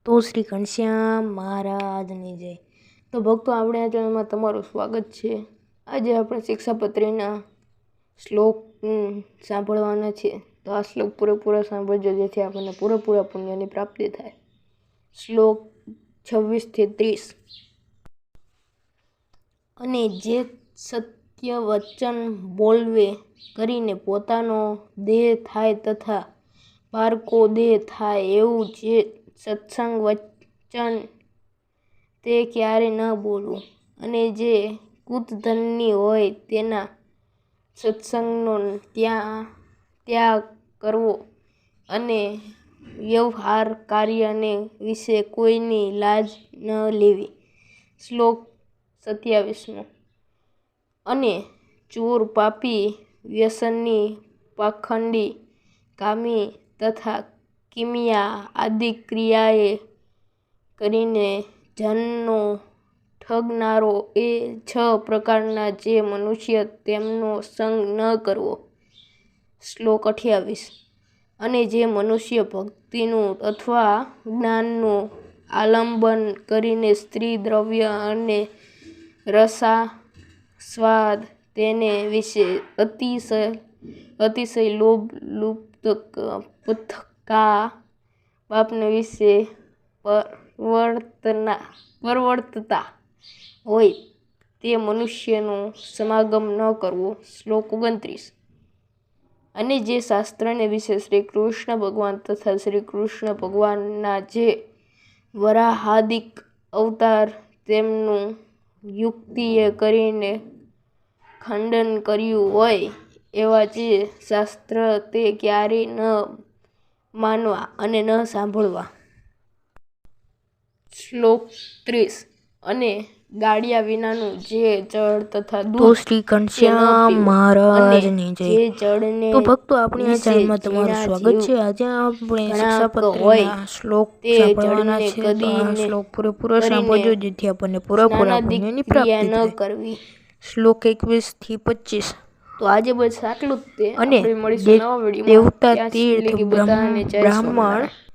તો શ્રી ઘનશ્યામ મહારાજની જય। તો ભક્તો, આપણે આ ચેનલમાં તમારું સ્વાગત છે। આજે આપણે શિક્ષાપત્રીના શ્લોક સાંભળવાના છે। તો આ શ્લોક પૂરેપૂરા સાંભળજો, જેથી આપણને પૂરેપૂરા પુણ્યની પ્રાપ્તિ થાય। શ્લોક 26-30। અને જે સત્ય વચન બોલવે કરીને પોતાનો દેહ થાય તથા પારકો દેહ થાય એવું જે સત્સંગ વચન તે ક્યારે ન બોલવું। અને જે કૂટધનની હોય તેના સત્સંગનો ત્યાગ કરવો અને વ્યવહાર કાર્યને વિશે કોઈની લાજ ન લેવી। શ્લોક 27। અને ચોર, પાપી, વ્યસની, પાખંડી, કામી તથા કિમિયા આદિ ક્રિયાએ કરીને જનનો ઠગનારો એ 6 પ્રકારના જે મનુષ્ય તેમનો સંગ ન કરવો। શ્લોક 28। અને જે મનુષ્ય ભક્તિનું અથવા જ્ઞાનનું આલંબન કરીને સ્ત્રી, દ્રવ્ય અને રસાસ્વાદ તેને વિશે અતિશય લોભ, લુપ્તકા, પાપને વિશે પરવર્તતા હોય તે મનુષ્યનું સમાગમ ન કરવો। શ્લોક 29। અને જે શાસ્ત્રને વિશે શ્રી કૃષ્ણ ભગવાન તથા શ્રી કૃષ્ણ ભગવાનના જે વરાહાદિક અવતાર તેમનું યુક્તિએ કરીને ખંડન કર્યું હોય એવા જે શાસ્ત્ર તે ક્યારેય ન માનવા અને ન સાંભળવા। શ્લોક 30। અને ગાળ્યા વિનાનું જે જળ તથા તો દૂધ શ્રી ઘનશ્યામ મહારાજની જય। જે જળને તો ભક્તો, આપણી આ વિશે ચેનલમાં તમારું જેના સ્વાગત જીવ છે। આજે આપણે ઘણાક શિક્ષાપત્રીના હોય શ્લોક તે સાંભળવાના જળને છે। તો આ કદીને શ્લોક પૂરેપૂરો કરીને સાંભળજો, જેથી આપણને પૂરેપૂરા સ્નાનાદિક પુણ્યની ક્રિયા પ્રાપ્તિ ન થાય। કરવી। શ્લોક 21-25। તો આજે બસ આટલું જ તે। અને આપણે મળીશું નવા વિડીયોમાં। દેવતા, ત્યાં તીર્થ, સુધી બધાને જય બ્રાહ્મણ, સ્વામિનારાયણ।